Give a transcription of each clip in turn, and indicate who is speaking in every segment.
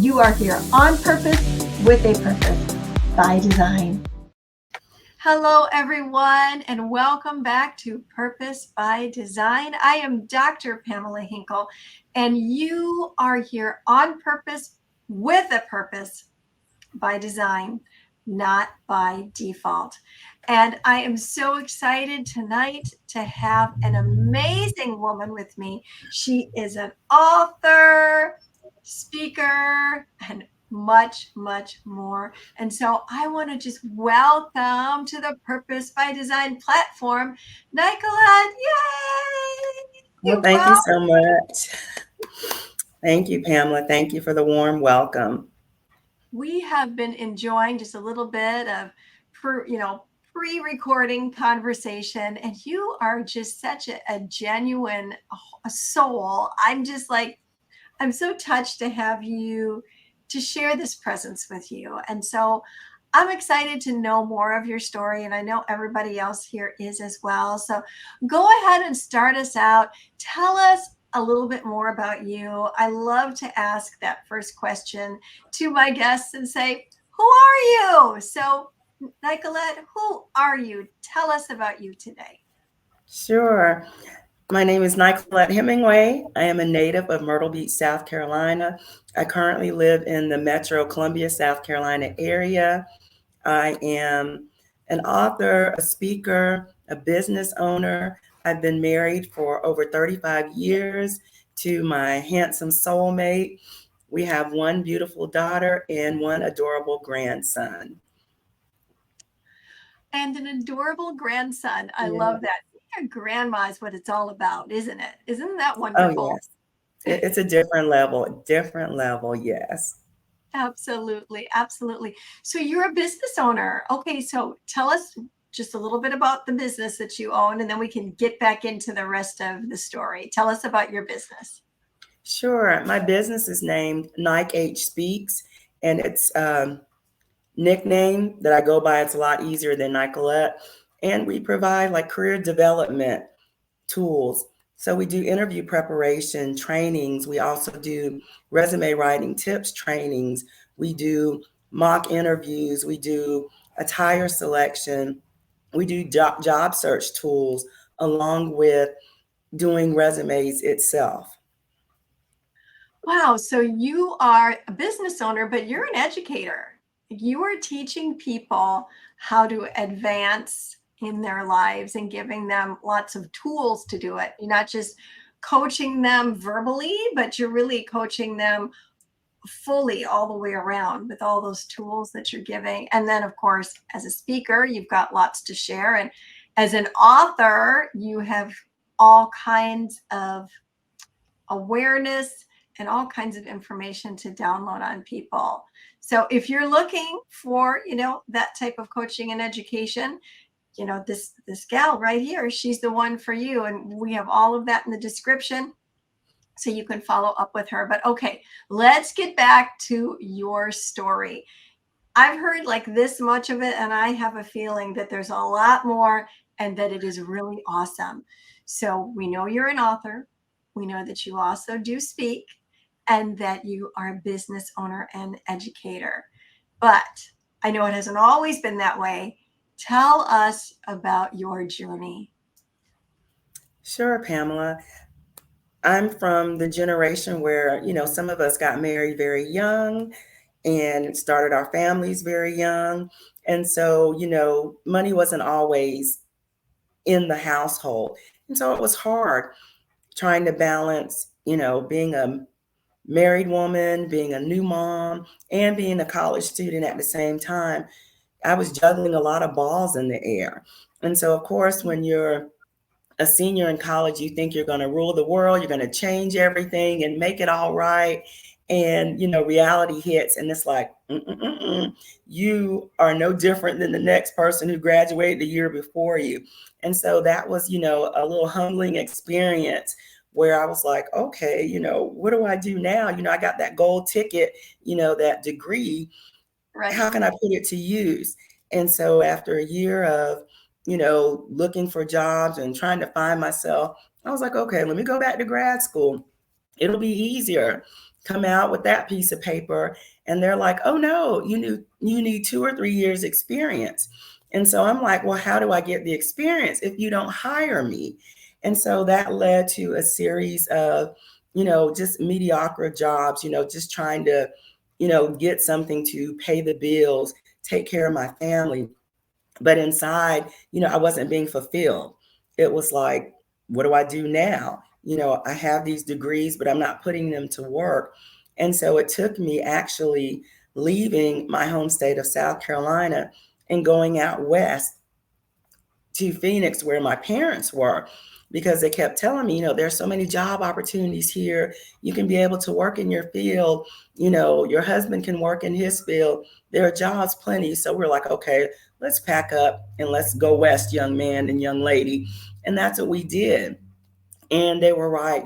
Speaker 1: You are here on purpose with a purpose by design. Hello, everyone, and welcome back to Purpose by Design. I am Dr. Pamela Hinkle, and you are here on purpose with a purpose by design, not by default. And I am so excited tonight to have an amazing woman with me. She is an author, speaker, and much, much more. And so I want to just welcome to the Purpose by Design platform, Nicholette.
Speaker 2: Well,
Speaker 1: Yay!
Speaker 2: thank you so much. Thank you, Pamela. Thank you for the warm welcome.
Speaker 1: We have been enjoying just a little bit of, pre-recording conversation, and you are just such a genuine a soul. I'm so touched to have you, to share this presence with you. And so I'm excited to know more of your story, and I know everybody else here is as well. So go ahead and start us out. Tell us a little bit more about you. I love to ask that first question to my guests and say, who are you? So, Nicolette, who are you? Tell us about you today.
Speaker 2: Sure. My name is Nicholette Hemingway. I am a native of Myrtle Beach, South Carolina. I currently live in the Metro Columbia, South Carolina area. I am an author, a speaker, a business owner. I've been married for over 35 years to my handsome soulmate. We have one beautiful daughter and one adorable grandson.
Speaker 1: And an adorable grandson. I
Speaker 2: Yeah.
Speaker 1: love that. Being a grandma is what it's all about, isn't it? Isn't that
Speaker 2: Oh,
Speaker 1: wonderful?
Speaker 2: yes. It's a different level, yes.
Speaker 1: Absolutely. Absolutely. So you're a business owner. Okay. So tell us just a little bit about the business that you own, and then we can get back into the rest of the story. Tell us about your business.
Speaker 2: Sure. My business is named Nike H Speaks, and it's nickname that I go by. It's a lot easier than Nicolette. And we provide like career development tools. So we do interview preparation trainings. We also do resume writing tips trainings. We do mock interviews. We do attire selection. We do job search tools along with doing resumes itself.
Speaker 1: Wow. So you are a business owner, but you're an educator. You are teaching people how to advance in their lives and giving them lots of tools to do it. You're not just coaching them verbally, but you're really coaching them fully all the way around with all those tools that you're giving. And then, of course, as a speaker, you've got lots to share. And as an author, you have all kinds of awareness and all kinds of information to download on people. So if you're looking for, that type of coaching and education, this gal right here, she's the one for you. And we have all of that in the description, so you can follow up with her. But okay, let's get back to your story. I've heard like this much of it, and I have a feeling that there's a lot more and that it is really awesome. So we know you're an author. We know that you also do speak and that you are a business owner and educator. But I know it hasn't always been that way. Tell us about your journey.
Speaker 2: Sure, Pamela. I'm from the generation where, some of us got married very young and started our families very young. And so, money wasn't always in the household. And so it was hard trying to balance, being a married woman, being a new mom, and being a college student at the same time. I was juggling a lot of balls in the air. And so, of course, when you're a senior in college, you think you're going to rule the world, you're going to change everything and make it all right. And, reality hits and it's like, you are no different than the next person who graduated the year before you. And so that was, a little humbling experience where I was like, okay, what do I do now? I got that gold ticket, that degree.
Speaker 1: Right.
Speaker 2: How can I put it to use? And so after a year of, looking for jobs and trying to find myself, I was like, okay, let me go back to grad school. It'll be easier. come out with that piece of paper, and they're like, oh no, you need 2 or 3 years experience. And so I'm like, well, how do I get the experience if you don't hire me? And so that led to a series of, just mediocre jobs, just trying to, get something to pay the bills, take care of my family. But inside, I wasn't being fulfilled. It was like, what do I do now? I have these degrees, but I'm not putting them to work. And so it took me actually leaving my home state of South Carolina and going out west to Phoenix, where my parents were, because they kept telling me, there's so many job opportunities here. You can be able to work in your field. Your husband can work in his field. There are jobs plenty. So we're like, okay, let's pack up and let's go west, young man and young lady. And that's what we did. And they were right,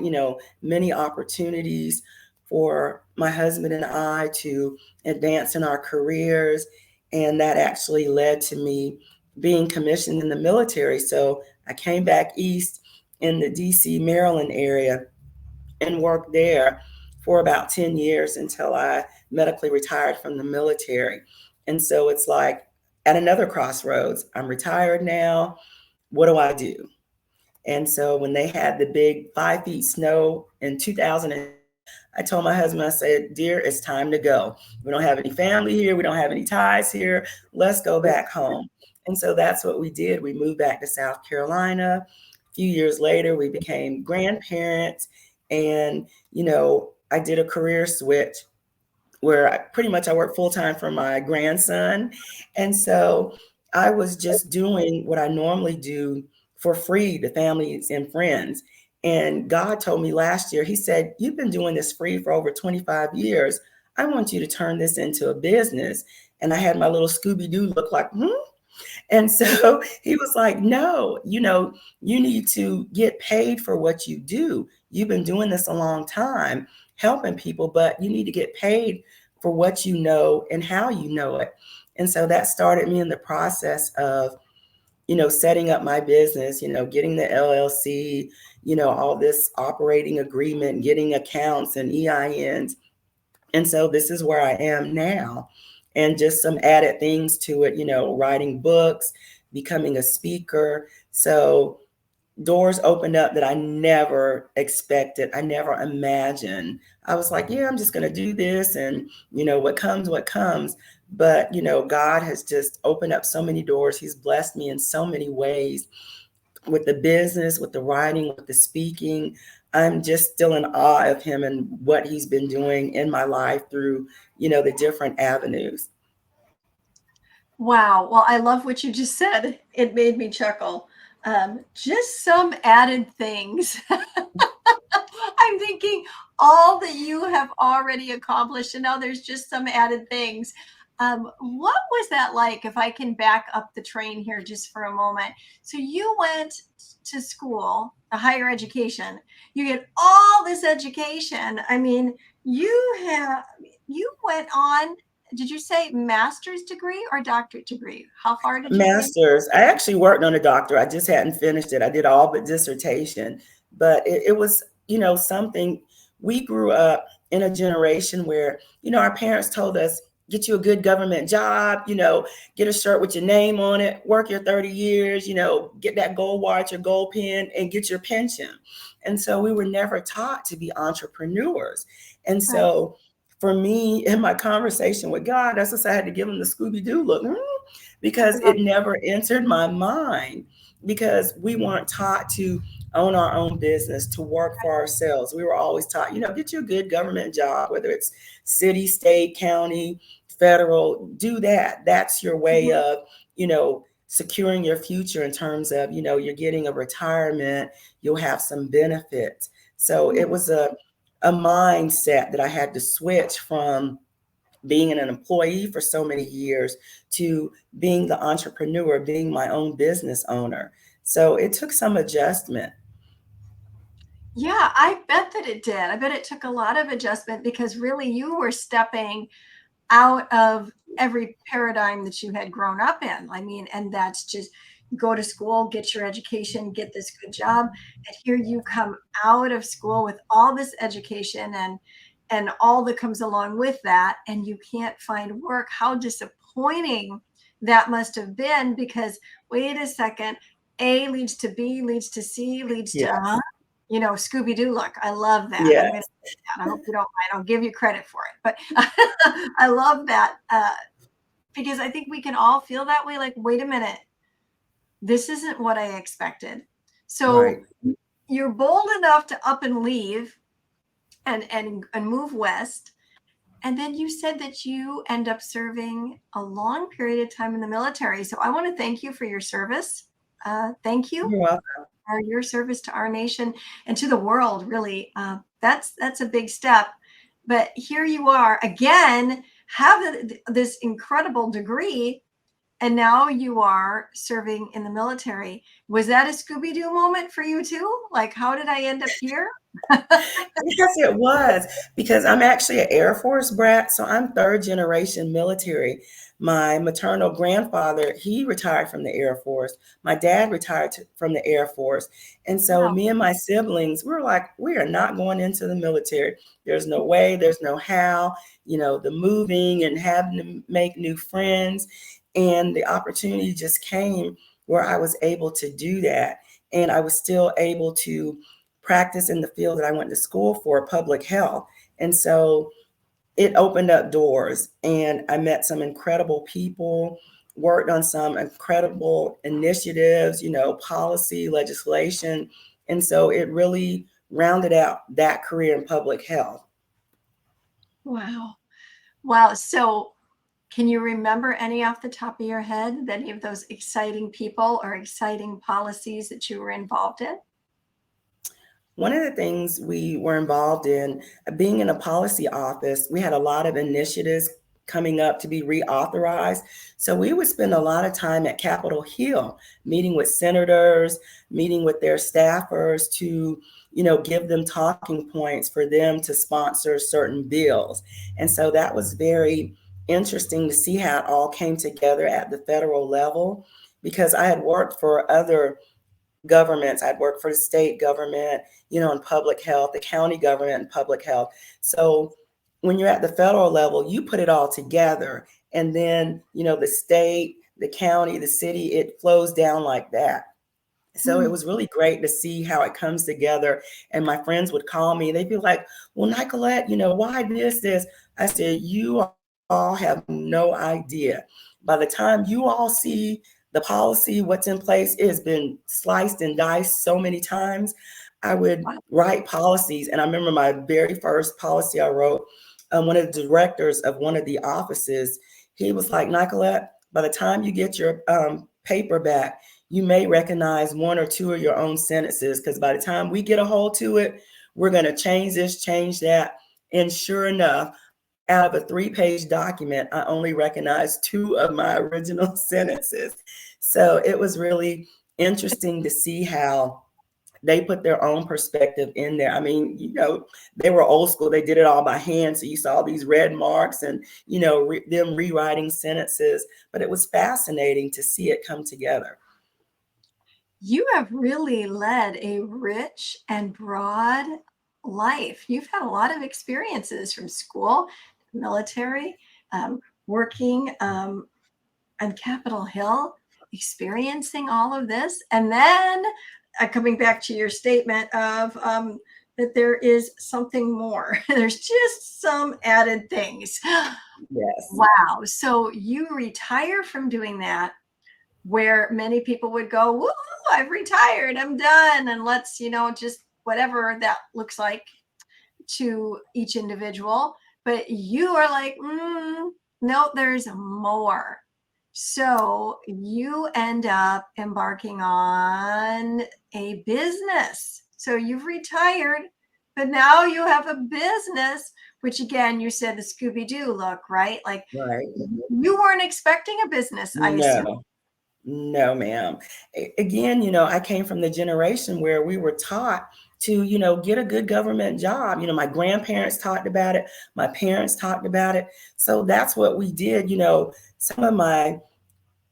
Speaker 2: many opportunities for my husband and I to advance in our careers. And that actually led to me being commissioned in the military. So I came back east in the DC, Maryland area and worked there for about 10 years until I medically retired from the military. And so it's like at another crossroads. I'm retired now. What do I do? And so when they had the big 5 feet snow in 2010, I told my husband, I said, dear, it's time to go. We don't have any family here. We don't have any ties here. Let's go back home. And so that's what we did. We moved back to South Carolina. A few years later, we became grandparents. And, I did a career switch where I work full time for my grandson. And so I was just doing what I normally do for free to families and friends. And God told me last year, He said, you've been doing this free for over 25 years. I want you to turn this into a business. And I had my little Scooby Doo look like, And so he was like, no, you need to get paid for what you do. You've been doing this a long time, helping people, but you need to get paid for what you know and how you know it. And so that started me in the process of, setting up my business, getting the LLC, all this operating agreement, getting accounts and EINs. And so this is where I am now. And just some added things to it, writing books, becoming a speaker. So doors opened up that I never expected. I never imagined. I was like, yeah, I'm just going to do this. And, what comes, what comes. But, God has just opened up so many doors. He's blessed me in so many ways with the business, with the writing, with the speaking. I'm just still in awe of him and what he's been doing in my life through, the different avenues.
Speaker 1: Wow. Well, I love what you just said. It made me chuckle. Just some added things. I'm thinking all that you have already accomplished, and now there's just some added things. What was that like? If I can back up the train here just for a moment. So you went to school, a higher education. You get all this education. I mean, you went on. Did you say master's degree or doctorate degree? How far did you take?
Speaker 2: Master's. I actually worked on a doctor. I just hadn't finished it. I did all but dissertation, but it was, something. We grew up in a generation where, our parents told us, get you a good government job, get a shirt with your name on it, work your 30 years, get that gold watch or gold pen and get your pension. And so we were never taught to be entrepreneurs. And
Speaker 1: Right.
Speaker 2: so for me, in my conversation with God, that's just I had to give him the Scooby Doo look. Because it never entered my mind, because we weren't taught to own our own business, to work for ourselves. We were always taught, get you a good government job, whether it's city, state, county, federal, do that. That's your way
Speaker 1: Mhm.
Speaker 2: of, securing your future in terms of, you're getting a retirement, you'll have some benefits. So it was a mindset that I had to switch from being an employee for so many years to being the entrepreneur, being my own business owner. So it took some adjustment.
Speaker 1: Yeah, I bet that it did. I bet it took a lot of adjustment because really you were stepping out of every paradigm that you had grown up in. I mean, and that's just go to school, get your education, get this good job. And here you come out of school with all this education and all that comes along with that, and you can't find work. How disappointing that must have been, because wait a second, A leads to B, leads to C, leads to,
Speaker 2: Yes.
Speaker 1: Scooby-Doo look. I love that. I'm going
Speaker 2: Yes.
Speaker 1: to say that. I hope you don't mind. I'll give you credit for it. But I love that, because I think we can all feel that way. Like, wait a minute, this isn't what I expected. So
Speaker 2: Right.
Speaker 1: you're bold enough to up and leave and move west. And then you said that you end up serving a long period of time in the military. So I want to thank you for your service. Thank you
Speaker 2: You're welcome.
Speaker 1: for your service to our nation and to the world. Really, that's a big step. But here you are again, have this incredible degree, and now you are serving in the military. Was that a Scooby-Doo moment for you too? Like, how did I end up here?
Speaker 2: Yes, it was, because I'm actually an Air Force brat, so I'm third generation military. My maternal grandfather, he retired from the Air Force. My dad retired from the Air Force. And so
Speaker 1: Wow.
Speaker 2: me and my siblings, we were like, we are not going into the military. There's no way, there's no how, the moving and having to make new friends. And the opportunity just came where I was able to do that. And I was still able to practice in the field that I went to school for, public health. And so it opened up doors, and I met some incredible people, worked on some incredible initiatives, policy, legislation. And so it really rounded out that career in public health.
Speaker 1: Wow. Wow. So, can you remember any off the top of your head, any of those exciting people or exciting policies that you were involved in?
Speaker 2: One of the things we were involved in, being in a policy office, we had a lot of initiatives coming up to be reauthorized. So we would spend a lot of time at Capitol Hill, meeting with senators, meeting with their staffers to, give them talking points for them to sponsor certain bills. And so that was very interesting to see how it all came together at the federal level, because I had worked for other governments. I'd worked for the state government, in public health, the county government and public health. So when you're at the federal level, you put it all together. And then, the state, the county, the city, it flows down like that. So it
Speaker 1: Hmm.
Speaker 2: was really great to see how it comes together. And my friends would call me, they'd be like, well, Nicolette, why this? I said, you all have no idea. By the time you all see the policy, what's in place, it has been sliced and diced so many times. I would
Speaker 1: Wow.
Speaker 2: write policies. And I remember my very first policy I wrote, one of the directors of one of the offices, he was like, Nicolette, by the time you get your paper back, you may recognize one or two of your own sentences, because by the time we get a hold to it, we're going to change this, change that. And sure enough, out of a 3-page document, I only recognized 2 of my original sentences. So it was really interesting to see how they put their own perspective in there. I mean, they were old school. They did it all by hand. So you saw these red marks and, them rewriting sentences. But it was fascinating to see it come together.
Speaker 1: You have really led a rich and broad life. You've had a lot of experiences from school, military, working on Capitol Hill, experiencing all of this. And then coming back to your statement of that there is something more, there's just some added things.
Speaker 2: Yes.
Speaker 1: Wow. So you retire from doing that, where many people would go, woo, I've retired, I'm done. And let's, just whatever that looks like to each individual. But you are like, no, there's more. So you end up embarking on a business. So you've retired, but now you have a business, which again, you said the Scooby Doo look, right? Like,
Speaker 2: Right.
Speaker 1: you weren't expecting a business, I assume.
Speaker 2: No. No, ma'am. Again, I came from the generation where we were taught to, get a good government job. My grandparents talked about it. My parents talked about it. So that's what we did. Some of my,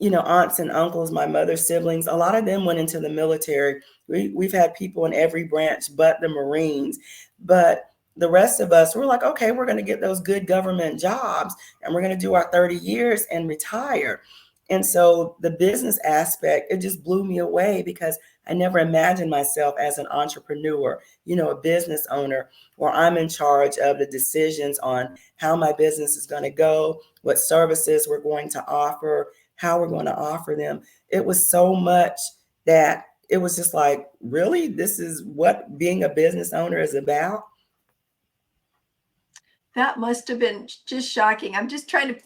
Speaker 2: aunts and uncles, my mother's siblings, a lot of them went into the military. We've had people in every branch but the Marines. But the rest of us, we're like, okay, we're going to get those good government jobs and we're going to do our 30 years and retire. And so the business aspect, it just blew me away because I never imagined myself as an entrepreneur, a business owner, where I'm in charge of the decisions on how my business is going to go, what services we're going to offer, how we're going to offer them. It was so much that it was just like, really, this is what being a business owner is about?
Speaker 1: That must have been just shocking. I'm just trying to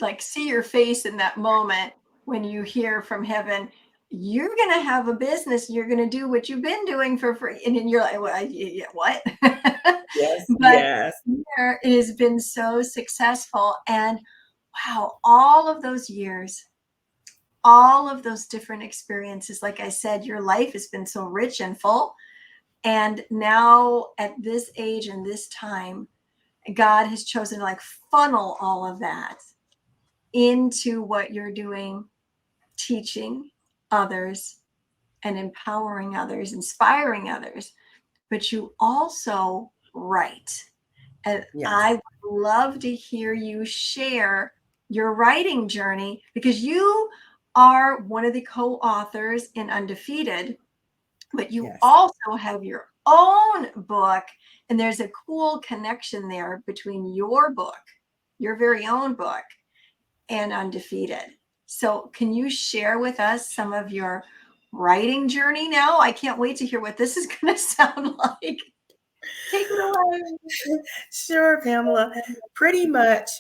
Speaker 1: like see your face in that moment when you hear from heaven, you're going to have a business, you're going to do what you've been doing for free. And then you're like, well, yeah, what?
Speaker 2: Yes,
Speaker 1: But
Speaker 2: yes,
Speaker 1: here it has been so successful. And wow, all of those years, all of those different experiences, like I said, your life has been so rich and full. And now at this age and this time, God has chosen to like funnel all of that into what you're doing, teaching others and empowering others, inspiring others. But you also write. And I
Speaker 2: yes,
Speaker 1: would love to hear you share your writing journey because you are one of the co authors in Undefeated, but you
Speaker 2: yes.
Speaker 1: also have your own book. And there's a cool connection there between your book, your very own book, and Undefeated. So, can you share with us some of your writing journey now? I can't wait to hear what this is going to sound like. Take it away.
Speaker 2: Sure, Pamela. Pretty much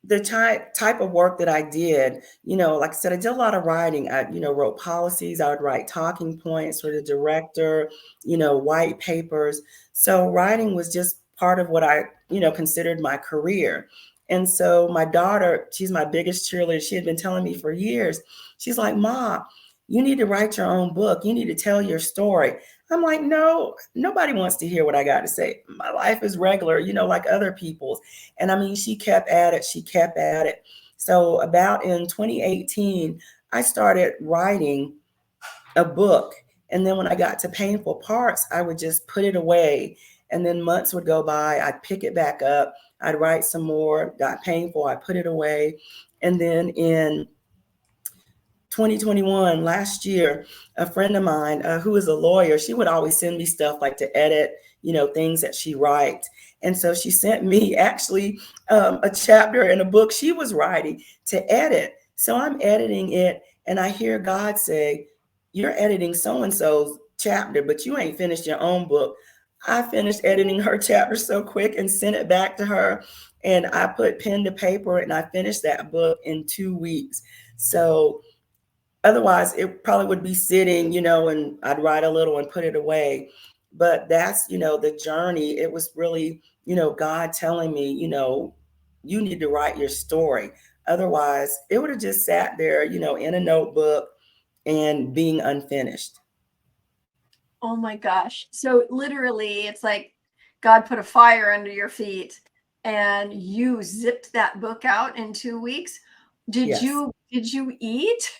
Speaker 2: the type of work that I did, like I said, I did a lot of writing. I, wrote policies. I would write talking points for the director, white papers. So writing was just part of what I, considered my career. And so my daughter, she's my biggest cheerleader. She had been telling me for years. She's like, "Ma, you need to write your own book. You need to tell your story." I'm like, "No, nobody wants to hear what I got to say. My life is regular, like other people's." And I mean, she kept at it, she kept at it. So, about in 2018, I started writing a book. And then when I got to painful parts, I would just put it away. And then months would go by, I'd pick it back up, I'd write some more, got painful, I put it away. And then in 2021, last year, a friend of mine who is a lawyer, she would always send me stuff like to edit, things that she writes. And so she sent me actually a chapter in a book she was writing to edit. So I'm editing it, and I hear God say, "You're editing so and so's chapter, but you ain't finished your own book." I finished editing her chapter so quick and sent it back to her. And I put pen to paper and I finished that book in 2 weeks. So otherwise it probably would be sitting, and I'd write a little and put it away. But that's, the journey. It was really, God telling me, you need to write your story. Otherwise, it would have just sat there, in a notebook and being unfinished.
Speaker 1: Oh my gosh. So, literally, it's like God put a fire under your feet and you zipped that book out in 2 weeks. Did
Speaker 2: Yes.
Speaker 1: you eat?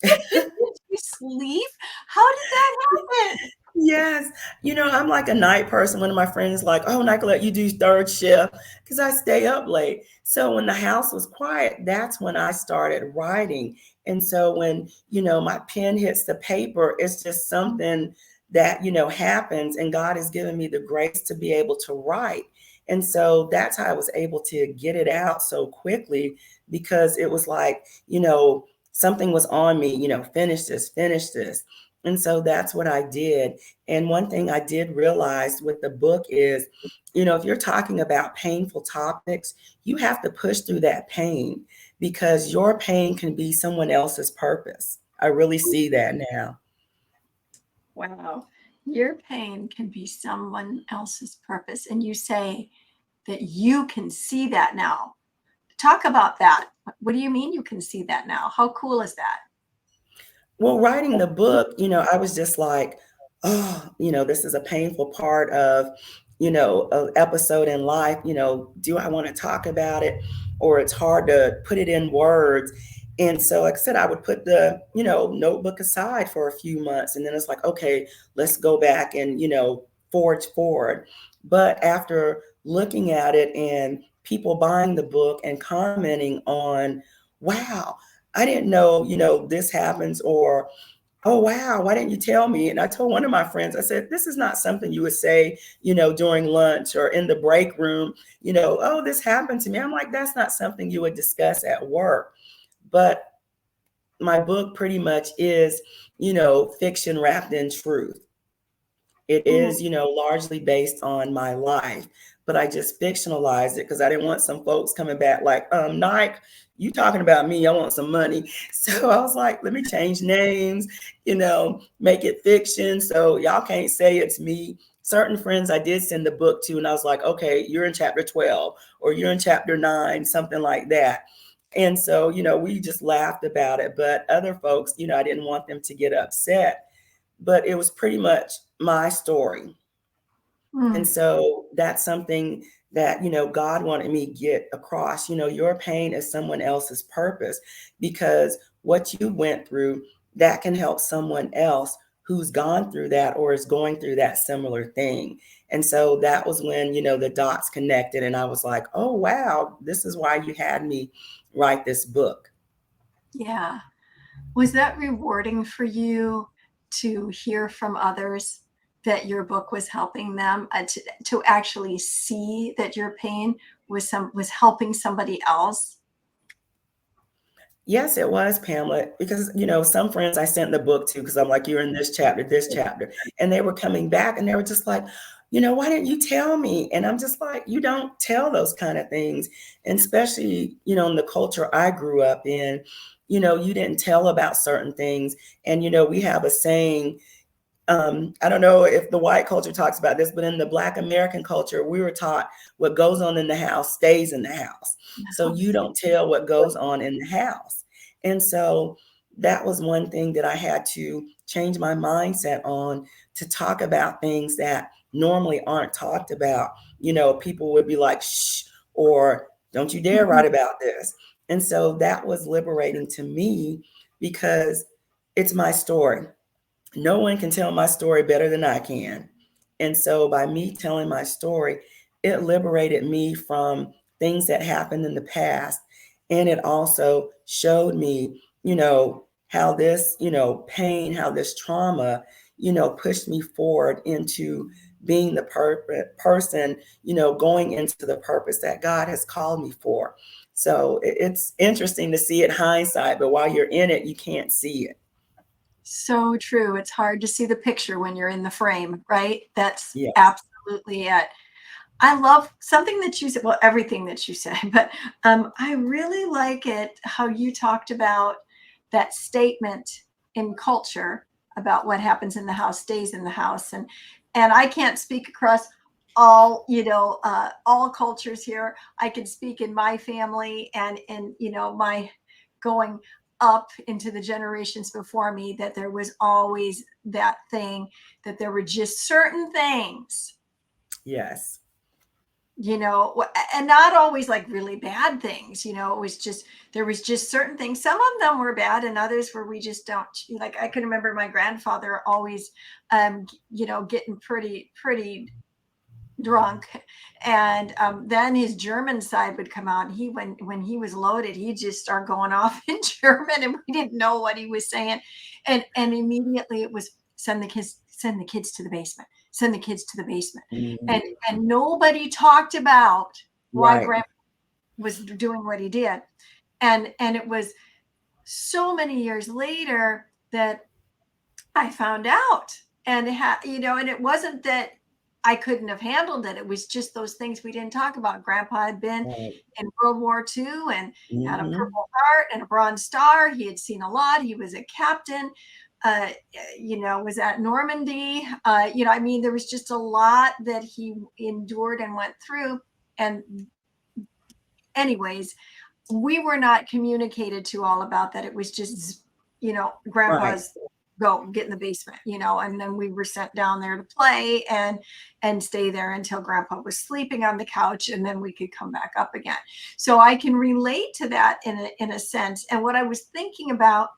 Speaker 1: Did you sleep? How did that happen?
Speaker 2: Yes. I'm like a night person. One of my friends is like, "Oh, Nicolette, you do third shift," because I stay up late. So when the house was quiet, that's when I started writing. And so when, my pen hits the paper, it's just something that, happens. And God has given me the grace to be able to write. And so that's how I was able to get it out so quickly because it was like, something was on me, finish this, finish this. And so that's what I did. And one thing I did realize with the book is, if you're talking about painful topics, you have to push through that pain because your pain can be someone else's purpose. I really see that now.
Speaker 1: Wow. Your pain can be someone else's purpose. And you say that you can see that now. Talk about that. What do you mean you can see that now? How cool is that?
Speaker 2: Well, writing the book, I was just like, oh, this is a painful part of, an episode in life. Do I want to talk about it? Or it's hard to put it in words. And so, like I said, I would put the, notebook aside for a few months. And then it's like, okay, let's go back and, forge forward. But after looking at it and people buying the book and commenting on, wow, I didn't know, this happens, or oh wow, why didn't you tell me? And I told one of my friends, I said, this is not something you would say, during lunch or in the break room, oh, this happened to me. I'm like, that's not something you would discuss at work. But my book pretty much is, fiction wrapped in truth. It
Speaker 1: Mm,
Speaker 2: is, largely based on my life, but I just fictionalized it because I didn't want some folks coming back like, Nike, you talking about me, I want some money. So I was like, let me change names, make it fiction so y'all can't say it's me. Certain friends I did send the book to, and I was like, okay, you're in chapter 12 or you're in chapter 9, something like that. And so, we just laughed about it. But other folks, I didn't want them to get upset, but it was pretty much my story. And
Speaker 1: mm,
Speaker 2: so that's something that, God wanted me to get across. Your pain is someone else's purpose, because what you went through, that can help someone else who's gone through that or is going through that similar thing. And so that was when, the dots connected, and I was like, oh, wow, this is why you had me write this book.
Speaker 1: yeah. Was that rewarding for you to hear from others that your book was helping them, to actually see that your pain was helping somebody else?
Speaker 2: Yes, it was, Pamela, because, some friends I sent the book to, because I'm like, you're in this chapter. And they were coming back and they were just like, why didn't you tell me? And I'm just like, you don't tell those kind of things. And especially, in the culture I grew up in, you didn't tell about certain things. And, we have a saying, I don't know if the white culture talks about this, but in the Black American culture, we were taught what goes on in the house stays in the house. So you don't tell what goes on in the house. And so that was one thing that I had to change my mindset on, to talk about things that normally aren't talked about. People would be like, shh, or don't you dare
Speaker 1: Mhm.
Speaker 2: write about this. And so that was liberating to me, because it's my story. No one can tell my story better than I can. And so by me telling my story, it liberated me from things that happened in the past. And it also showed me, how this, pain, how this trauma, pushed me forward into being the person, going into the purpose that God has called me for. So it's interesting to see it hindsight, but while you're in it, you can't see it.
Speaker 1: So true. It's hard to see the picture when you're in the frame, right? That's
Speaker 2: Yeah.
Speaker 1: absolutely it. I love something that you said, well, everything that you said, but I really like it how you talked about that statement in culture about what happens in the house stays in the house. And I can't speak across all, all cultures here. I can speak in my family and in, my going up into the generations before me, that there was always that thing, that there were just certain things,
Speaker 2: Yes.
Speaker 1: and not always like really bad things. It was just, there was just certain things. Some of them were bad and others where we just don't, like, I can remember my grandfather always getting pretty drunk, and then his German side would come out, and when he was loaded, he'd just start going off in German, and we didn't know what he was saying, and immediately it was, send the kids to the basement, send the kids to the basement. and
Speaker 2: Mhm.
Speaker 1: and nobody talked about why
Speaker 2: Right.
Speaker 1: Grandpa was doing what he did. And it was so many years later that I found out, and it wasn't that I couldn't have handled it. It was just those things we didn't talk about. Grandpa had been
Speaker 2: Right.
Speaker 1: in World War II and had a
Speaker 2: Mhm.
Speaker 1: Purple Heart and a Bronze Star. He had seen a lot. He was a captain. Was at Normandy. I mean, there was just a lot that he endured and went through. And anyways, we were not communicated to all about that. It was just,
Speaker 2: Right.
Speaker 1: grandpa's go get in the basement, and then we were sent down there to play and stay there until grandpa was sleeping on the couch, and then we could come back up again. So I can relate to that in a sense. And what I was thinking about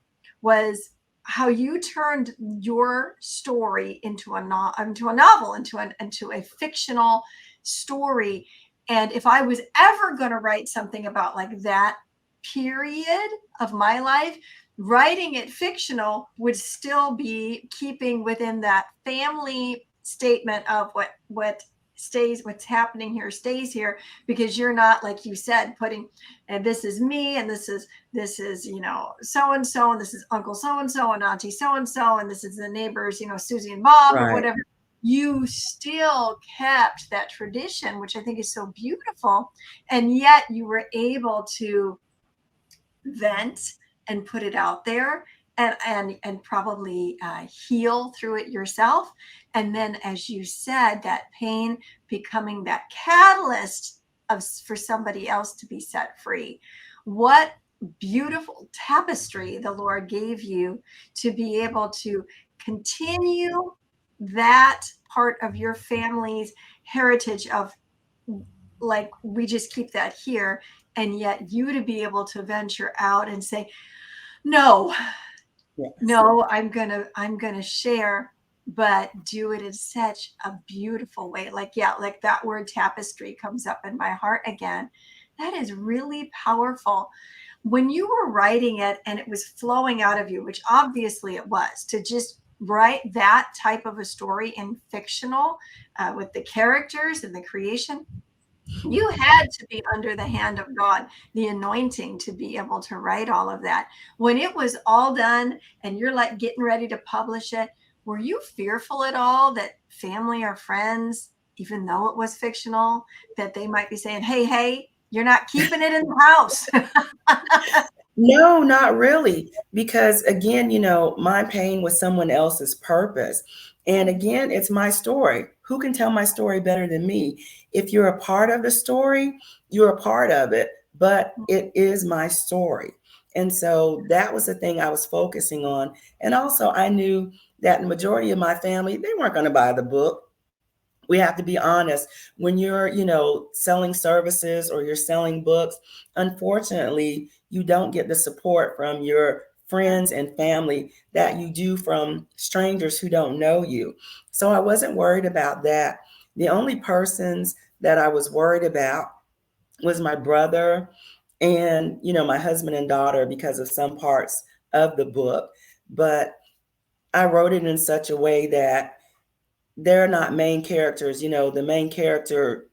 Speaker 1: was how you turned your story into into a novel, into a fictional story. And if I was ever going to write something about like that period of my life, writing it fictional would still be keeping within that family statement of what's happening here stays here, because you're not, like you said, putting, and this is me, and this is so and so, and this is uncle so and auntie so and this is the neighbors, Susie and Bob or
Speaker 2: Right.
Speaker 1: whatever. You still kept that tradition, which I think is so beautiful, and yet you were able to vent and put it out there, and probably heal through it yourself. And then, as you said, that pain becoming that catalyst for somebody else to be set free. What beautiful tapestry the Lord gave you to be able to continue that part of your family's heritage of, like, we just keep that here, and yet you to be able to venture out and say, no,
Speaker 2: Yes.
Speaker 1: no, I'm gonna share, but do it in such a beautiful way. Like, yeah, like that word tapestry comes up in my heart again. That is really powerful. When you were writing it and it was flowing out of you, which obviously it was, to just write that type of a story in fictional, with the characters and the creation, you had to be under the hand of God, the anointing, to be able to write all of that. When it was all done and you're like getting ready to publish it, were you fearful at all that family or friends, even though it was fictional, that they might be saying, hey, hey, you're not keeping it in the house?
Speaker 2: No, not really. Because again, my pain was someone else's purpose. And again, it's my story. Who can tell my story better than me? If you're a part of the story, you're a part of it, but it is my story. And so that was the thing I was focusing on. And also, I knew that the majority of my family, they weren't going to buy the book. We have to be honest. When you're selling services or you're selling books, unfortunately you don't get the support from your friends and family that you do from strangers who don't know you. So I wasn't worried about that. The only persons that I was worried about was my brother and my husband and daughter, because of some parts of the book. But I wrote it in such a way that they're not main characters. The main character,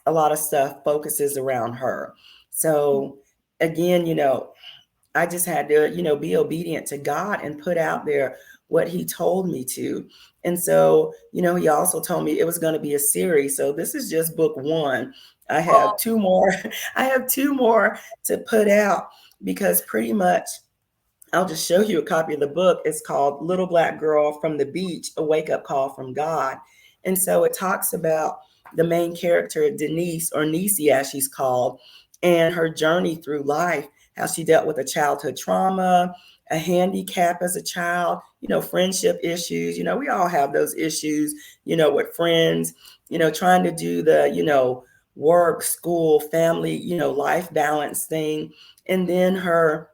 Speaker 2: a lot of stuff focuses around her. So again, I just had to, be obedient to God and put out there what he told me to. And so, he also told me it was going to be a series. So this is just book one. I have two more. I have two more to put out, because pretty much I'll just show you a copy of the book. It's called Little Black Girl from the Beach, A Wake Up Call from God. And so it talks about the main character, Denise, or Nisi as she's called, and her journey through life, how she dealt with a childhood trauma, a handicap as a child, friendship issues. We all have those issues, with friends, trying to do the, work, school, family, life balance thing. And then her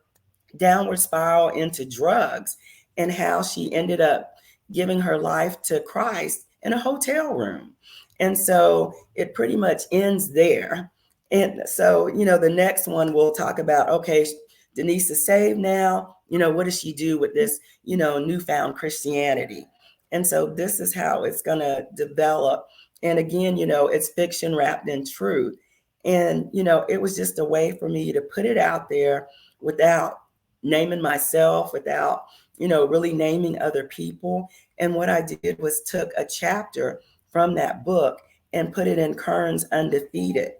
Speaker 2: downward spiral into drugs, and how she ended up giving her life to Christ in a hotel room. And so it pretty much ends there. And so, the next one we'll talk about, okay, Denise is saved now. What does she do with this, newfound Christianity? And so this is how it's going to develop. And again, it's fiction wrapped in truth. And, it was just a way for me to put it out there without naming myself, without, really naming other people. And what I did was took a chapter from that book and put it in Kern's Undefeated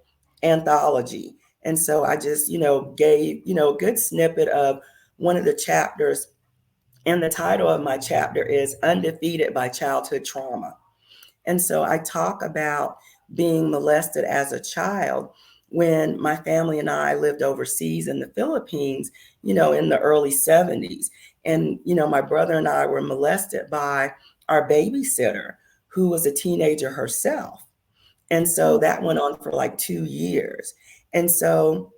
Speaker 2: anthology. And so I just, gave, a good snippet of one of the chapters. And the title of my chapter is Undefeated by Childhood Trauma. And so I talk about being molested as a child when my family and I lived overseas in the Philippines, in the early 70s. And, my brother and I were molested by our babysitter, who was a teenager herself. And so that went on for like 2 years. And so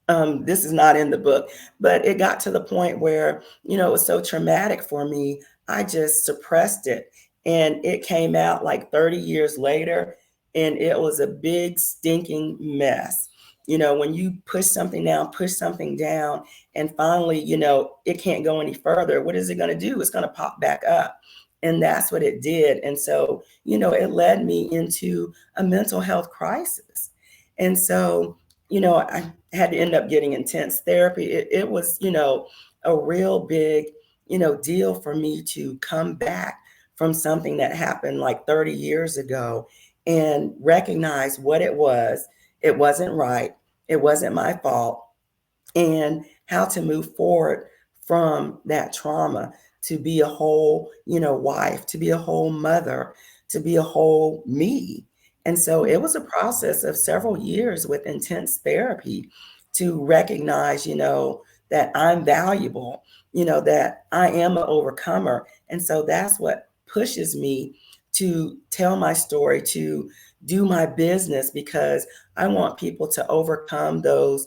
Speaker 2: This is not in the book, but it got to the point where, it was so traumatic for me, I just suppressed it. And it came out like 30 years later, and it was a big stinking mess. When you push something down, and finally, it can't go any further, what is it going to do? It's going to pop back up. And that's what it did. And so, it led me into a mental health crisis. And so, I had to end up getting intense therapy. It was, a real big, deal for me to come back from something that happened like 30 years ago and recognize what it was. It wasn't right. It wasn't my fault, and how to move forward from that trauma to be a whole, wife, to be a whole mother, to be a whole me. And so it was a process of several years with intense therapy to recognize, that I'm valuable, that I am an overcomer. And so that's what pushes me to tell my story, to do my business, because I want people to overcome those,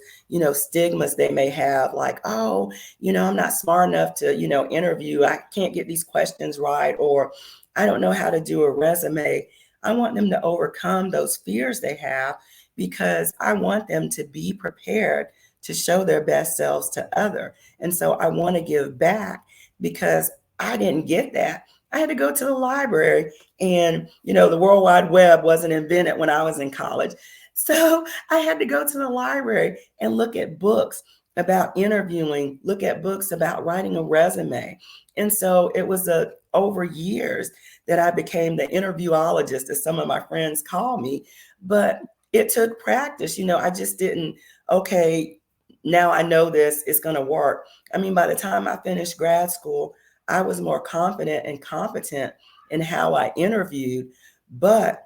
Speaker 2: stigmas they may have, like, oh, I'm not smart enough to, interview. I can't get these questions right, or I don't know how to do a resume. I want them to overcome those fears they have, because I want them to be prepared to show their best selves to other. And so I want to give back, because I didn't get that. I had to go to the library, and, the World Wide Web wasn't invented when I was in college. So I had to go to the library and look at books about interviewing, look at books about writing a resume. And so it was over years that I became the interviewologist, as some of my friends call me. But it took practice. I just didn't, okay, now I know this, it's going to work. I mean, by the time I finished grad school, I was more confident and competent in how I interviewed, but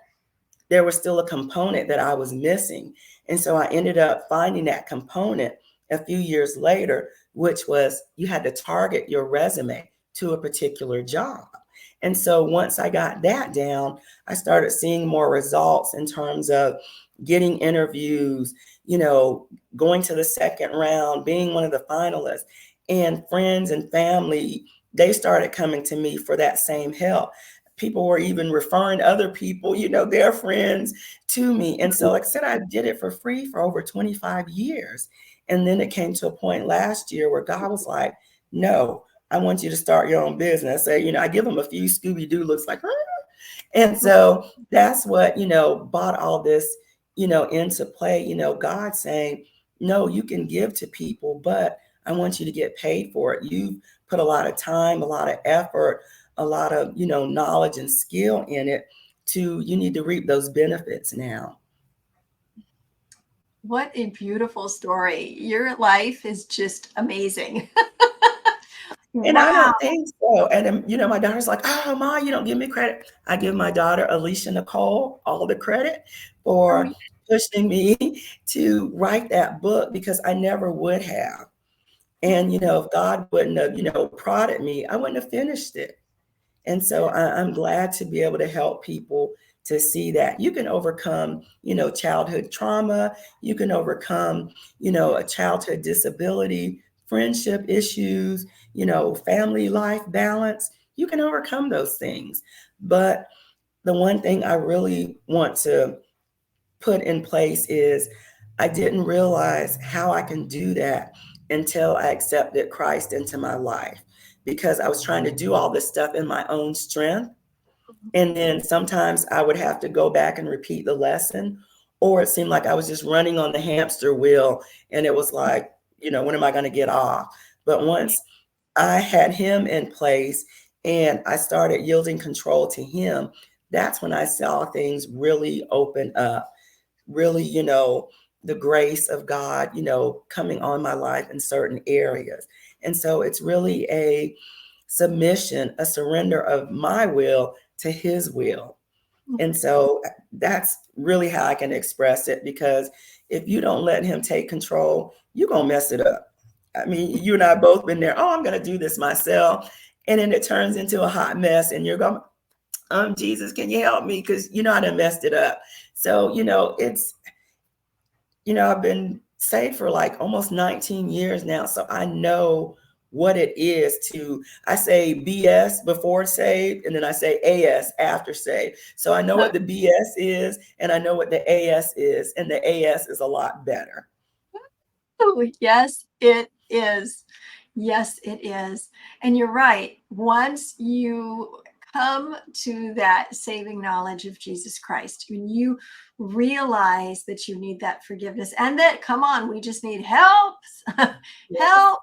Speaker 2: there was still a component that I was missing. And so I ended up finding that component a few years later, which was you had to target your resume to a particular job. And so once I got that down, I started seeing more results in terms of getting interviews, going to the second round, being one of the finalists. And friends and family, they started coming to me for that same help. People were even referring other people, their friends, to me. And so, like I said, I did it for free for over 25 years. And then it came to a point last year where God was like, no, I want you to start your own business. So, I give them a few Scooby-Doo looks like, and so that's what, brought all this, into play, God saying, no, you can give to people, but I want you to get paid for it. You put a lot of time, a lot of effort, a lot of, knowledge and skill in it, you need to reap those benefits now.
Speaker 1: What a beautiful story. Your life is just amazing.
Speaker 2: And I
Speaker 1: Wow.
Speaker 2: don't think so. And then, my daughter's like, oh, Ma, you don't give me credit. I give my daughter, Alicia Nicole, all the credit for pushing me to write that book, because I never would have. And, if God wouldn't have, prodded me, I wouldn't have finished it. And so I'm glad to be able to help people to see that you can overcome, childhood trauma. You can overcome, a childhood disability, friendship issues, family life balance. You can overcome those things. But the one thing I really want to put in place is I didn't realize how I can do that until I accepted Christ into my life, because I was trying to do all this stuff in my own strength. And then sometimes I would have to go back and repeat the lesson, or it seemed like I was just running on the hamster wheel. And it was like, when am I going to get off? But once I had him in place and I started yielding control to him, that's when I saw things really open up, really, the grace of God, coming on my life in certain areas. And so it's really a submission, a surrender of my will to his will. And so that's really how I can express it, because if you don't let him take control, you're going to mess it up. I mean, you and I both been there. Oh, I'm going to do this myself. And then it turns into a hot mess, and you're going, Jesus, can you help me? Because, I done messed it up. So, it's, I've been saved for like almost 19 years now. So I know what it is to, I say BS before saved, and then I say AS after saved. So I know what the BS is, and I know what the AS is, and the AS is a lot better.
Speaker 1: Oh, yes, it is. Yes, it is. And you're right. Once you come to that saving knowledge of Jesus Christ, when you realize that you need that forgiveness and that, come on, we just need help,
Speaker 2: Yes.
Speaker 1: help,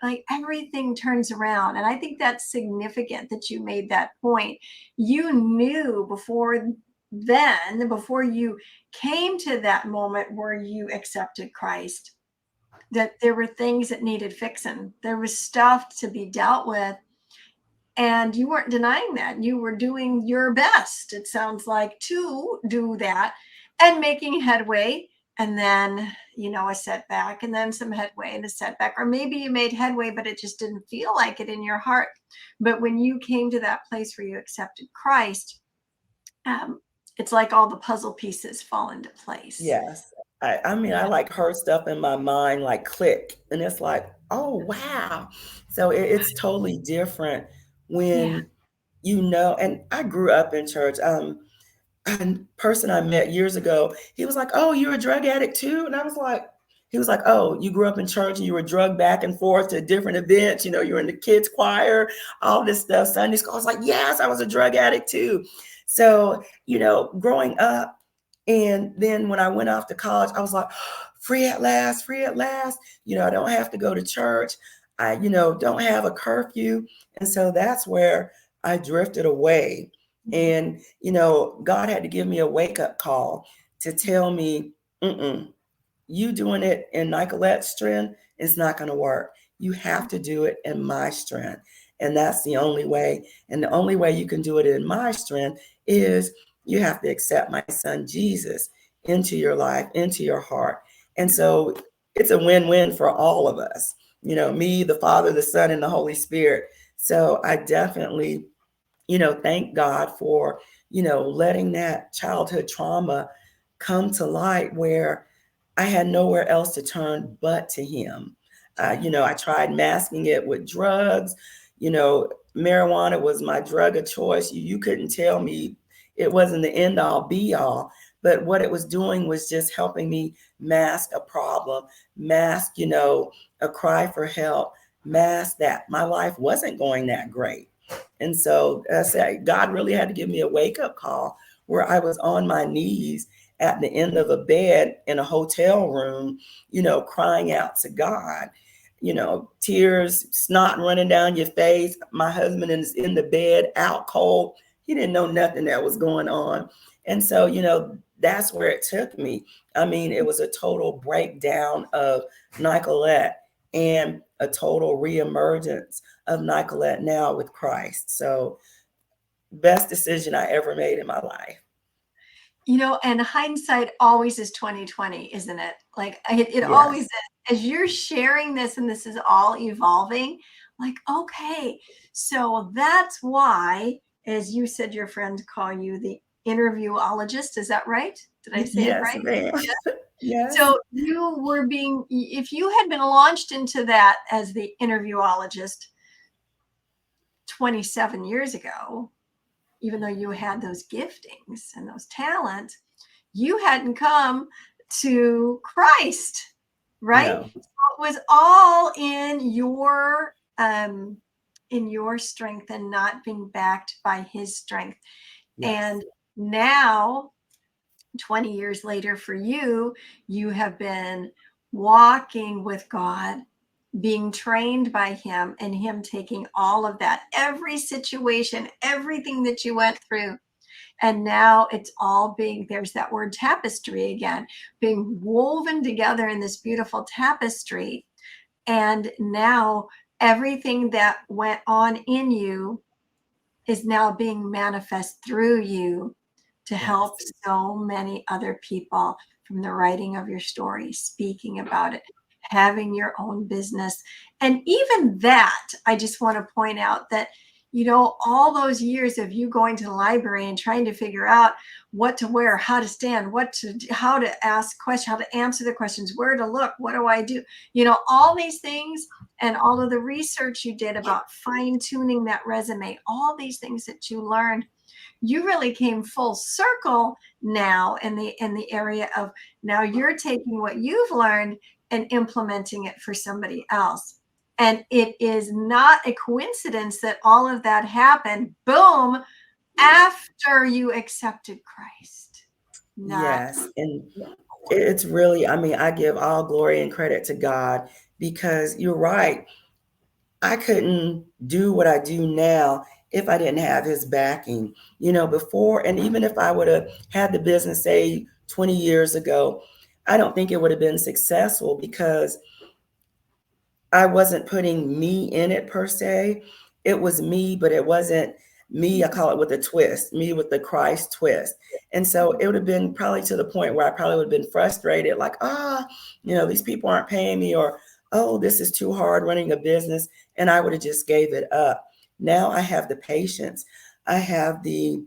Speaker 1: like everything turns around. And I think that's significant that you made that point. You knew before then, before you came to that moment where you accepted Christ, that there were things that needed fixing. There was stuff to be dealt with. And you weren't denying that. You were doing your best, it sounds like, to do that and making headway. And then, a setback, and then some headway and a setback. Or maybe you made headway, but it just didn't feel like it in your heart. But when you came to that place where you accepted Christ, um, it's like all the puzzle pieces fall into place.
Speaker 2: Yes. I mean, I
Speaker 1: Yeah.
Speaker 2: like heard stuff in my mind like click, and it's like, oh, wow. So it's totally different
Speaker 1: Yeah.
Speaker 2: when and I grew up in church. A person I met years ago, he was like, "Oh, you're a drug addict too?" And I was like, he was like, "Oh, you grew up in church and you were drugged back and forth to different events. You were in the kids choir, all this stuff, Sunday school." I was like, "Yes, I was a drug addict too." So, growing up, and then when I went off to college, I was like, free at last, free at last. I don't have to go to church. I, don't have a curfew. And so that's where I drifted away. And, God had to give me a wake up call to tell me, mm-mm, you doing it in Nicolette's strength is not going to work. You have to do it in my strength. And that's the only way. And the only way you can do it in my strength is you have to accept my son Jesus into your life, into your heart. And so it's a win-win for all of us, me, the Father, the Son, and the Holy Spirit. So I definitely, thank God for, letting that childhood trauma come to light where I had nowhere else to turn but to him. I tried masking it with drugs. Marijuana was my drug of choice. You couldn't tell me it wasn't the end all be all. But what it was doing was just helping me mask a problem, mask, a cry for help, mask that my life wasn't going that great. And so I said, God really had to give me a wake up call where I was on my knees at the end of a bed in a hotel room, crying out to God, tears, snot running down your face. My husband is in the bed, out cold. He didn't know nothing that was going on. And so, that's where it took me. I mean, it was a total breakdown of Nicolette and a total reemergence of Nicolette now with Christ. So, best decision I ever made in my life.
Speaker 1: And hindsight always is 2020, isn't it? Like it always
Speaker 2: Yes.
Speaker 1: is. As you're sharing this and this is all evolving, like, okay, so that's why, as you said, your friends call you the interviewologist. Is that right? Did I say it
Speaker 2: Yes,
Speaker 1: right?
Speaker 2: ma'am.
Speaker 1: Yeah.
Speaker 2: Yes.
Speaker 1: So if you had been launched into that as the interviewologist 27 years ago, even though you had those giftings and those talents, you hadn't come to Christ, right?
Speaker 2: No.
Speaker 1: So it was all in your strength and not being backed by his strength.
Speaker 2: Yes.
Speaker 1: And now, 20 years later for you, you have been walking with God, being trained by him, and him taking all of that, every situation, everything that you went through, and now it's all there's that word tapestry again, being woven together in this beautiful tapestry. And now everything that went on in you is now being manifest through you to help
Speaker 2: Yes.
Speaker 1: so many other people, from the writing of your story, speaking about it, having your own business. And even that, I just want to point out that all those years of you going to the library and trying to figure out what to wear, how to stand, how to ask questions, how to answer the questions, where to look, what do I do, all these things, and all of the research you did about fine tuning that resume, all these things that you learned, you really came full circle now in the area of, now you're taking what you've learned and implementing it for somebody else. And it is not a coincidence that all of that happened, boom, after you accepted Christ. Not
Speaker 2: Yes. And it's really, I mean, I give all glory and credit to God, because you're right. I couldn't do what I do now if I didn't have his backing, before. And even if I would have had the business, say 20 years ago, I don't think it would have been successful, because I wasn't putting me in it per se. It was me, but it wasn't me. I call it with a twist, me with the Christ twist. And so it would have been probably to the point where I probably would have been frustrated, like, these people aren't paying me, or, oh, this is too hard running a business. And I would have just gave it up. Now I have the patience. I have the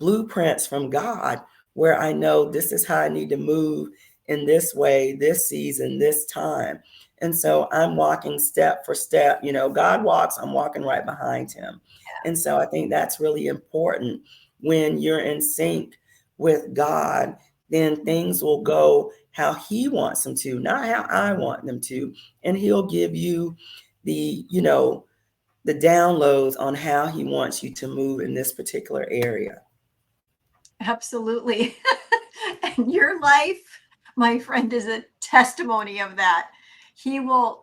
Speaker 2: blueprints from God, where I know this is how I need to move in this way, this season, this time. And so I'm walking step for step. God walks, I'm walking right behind him. And so I think that's really important. When you're in sync with God, then things will go how he wants them to, not how I want them to. And he'll give you the downloads on how he wants you to move in this particular area.
Speaker 1: absolutely. And your life, my friend, is a testimony of that. He will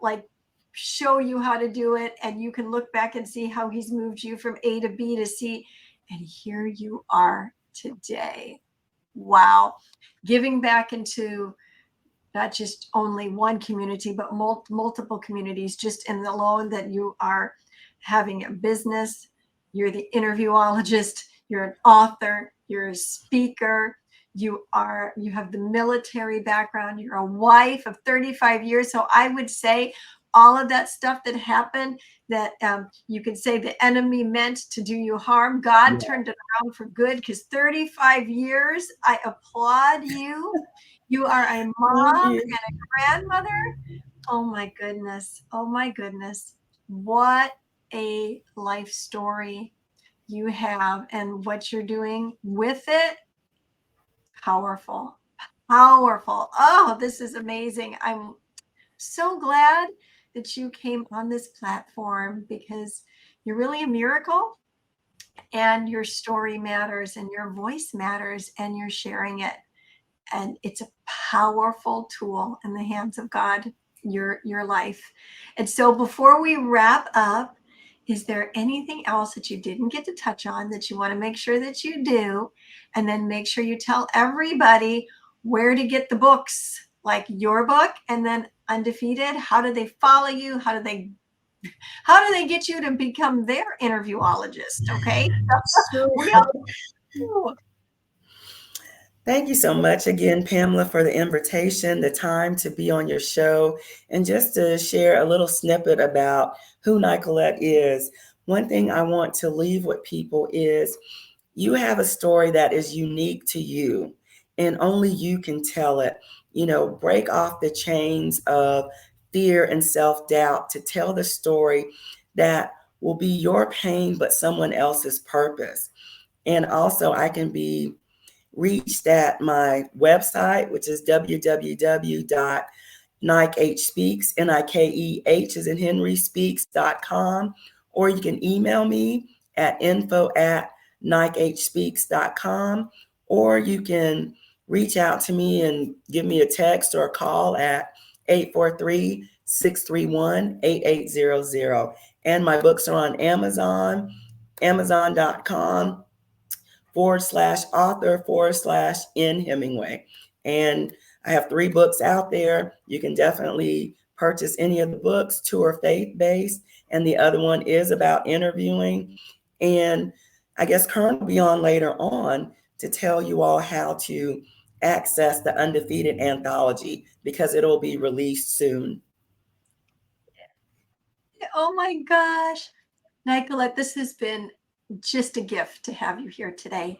Speaker 1: show you how to do it, and you can look back and see how he's moved you from A to B to C, and here you are today. Wow. Giving back into not just only one community, but multiple communities, just in the alone that you are having a business, you're the interviewologist, you're an author, you're a speaker, you have the military background, you're a wife of 35 years. So I would say all of that stuff that happened, that you could say the enemy meant to do you harm, God turned it around for good, because 35 years, I applaud you. You are a
Speaker 2: Thank
Speaker 1: mom and
Speaker 2: you.
Speaker 1: a grandmother. Oh my goodness. Oh my goodness. What a life story you have, and what you're doing with it. Powerful. Powerful. Oh, this is amazing. I'm so glad that you came on this platform, because you're really a miracle, and your story matters, and your voice matters, and you're sharing it. And it's a powerful tool in the hands of God, your life. And so before we wrap up, is there anything else that you didn't get to touch on that you want to make sure that you do? And then make sure you tell everybody where to get the books, like your book, and then Undefeated. How do they follow you? How do they get you to become their interviewologist? Okay. We
Speaker 2: Sure.
Speaker 1: all
Speaker 2: Thank you so much again, Pamela, for the invitation, the time to be on your show, and just to share a little snippet about who Nicolette is. One thing I want to leave with people is, you have a story that is unique to you, and only you can tell it. Break off the chains of fear and self-doubt to tell the story that will be your pain, but someone else's purpose. And also, I can be reached at my website, which is www.nikehspeaks, Nikeh as in Henry speaks.com, or you can email me at info@nikehspeaks.com, or you can reach out to me and give me a text or a call at 843-631-8800. And my books are on Amazon, amazon.com /author/N Hemingway. And I have 3 books out there. You can definitely purchase any of the books. 2 are faith-based, and the other one is about interviewing. And I guess Kern will be on later on to tell you all how to access the Undefeated anthology, because it'll be released soon.
Speaker 1: Oh my gosh. Nicolette, this has been just a gift to have you here today.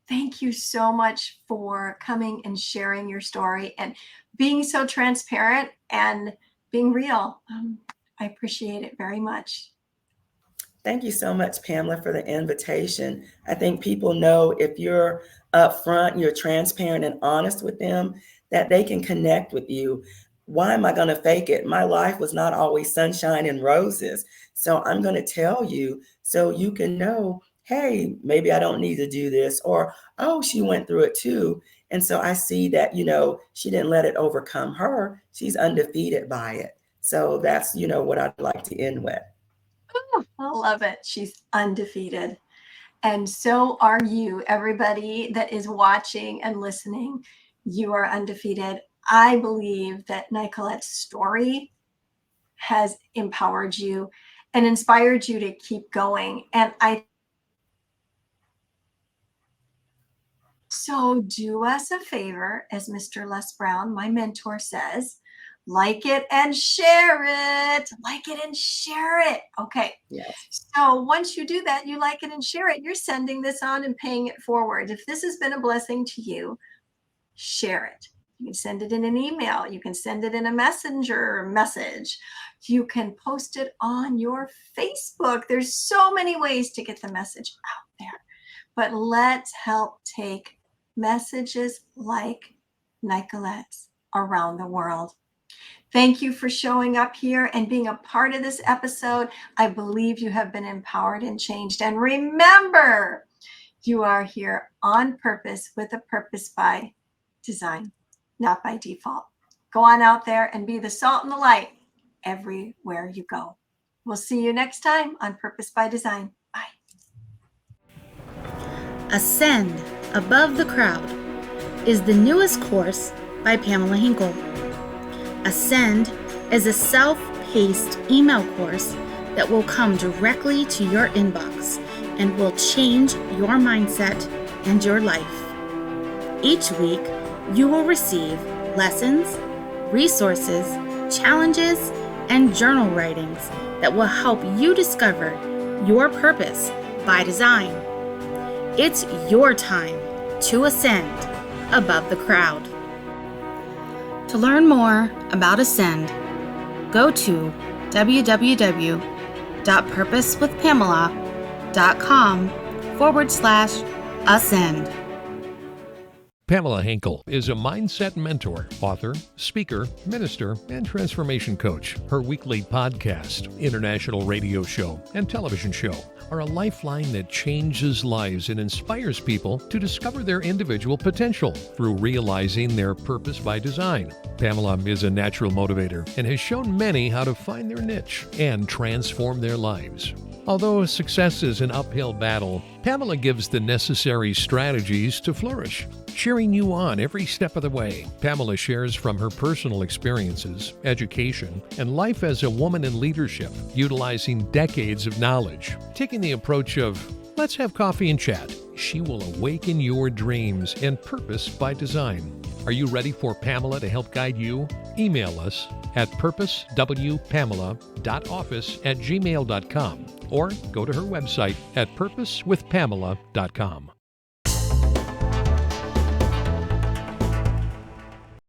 Speaker 1: Thank you so much for coming and sharing your story and being so transparent and being real. I appreciate it very much.
Speaker 2: Thank you so much, Pamela, for the invitation. I think people know if you're upfront, you're transparent and honest with them, that they can connect with you. Why am I going to fake it? My life was not always sunshine and roses. So I'm going to tell you so you can know, hey, maybe I don't need to do this, or, oh, she went through it too. And so I see that, she didn't let it overcome her. She's undefeated by it. So that's, what I'd like to end with.
Speaker 1: Oh, I love it. She's undefeated. And so are you, everybody that is watching and listening. You are undefeated. I believe that Nicolette's story has empowered you and inspired you to keep going. And so do us a favor, as Mr. Les Brown, my mentor, says, like it and share it. Like it and share it. Okay.
Speaker 2: Yes.
Speaker 1: So once you do that, you like it and share it, you're sending this on and paying it forward. If this has been a blessing to you, share it. You can send it in an email. You can send it in a messenger message. You can post it on your Facebook. There's so many ways to get the message out there. But let's help take messages like Nicolette's around the world. Thank you for showing up here and being a part of this episode. I believe you have been empowered and changed. And remember, you are here on purpose with a purpose by design, not by default. Go on out there and be the salt and the light everywhere you go. We'll see you next time on Purpose by Design. Bye.
Speaker 3: Ascend Above the Crowd is the newest course by Pamela Hinkle. Ascend is a self-paced email course that will come directly to your inbox and will change your mindset and your life. Each week, you will receive lessons, resources, challenges, and journal writings that will help you discover your purpose by design. It's your time to ascend above the crowd. To learn more about Ascend, go to www.purposewithpamela.com/ascend.
Speaker 4: Pamela Hinkle is a mindset mentor, author, speaker, minister, and transformation coach. Her weekly podcast, international radio show, and television show are a lifeline that changes lives and inspires people to discover their individual potential through realizing their purpose by design. Pamela is a natural motivator and has shown many how to find their niche and transform their lives. Although success is an uphill battle, Pamela gives the necessary strategies to flourish, cheering you on every step of the way. Pamela shares from her personal experiences, education, and life as a woman in leadership, utilizing decades of knowledge. Taking the approach of, let's have coffee and chat, she will awaken your dreams and purpose by design. Are you ready for Pamela to help guide you? Email us at purposewpamela.office@gmail.com or go to her website at purposewithpamela.com.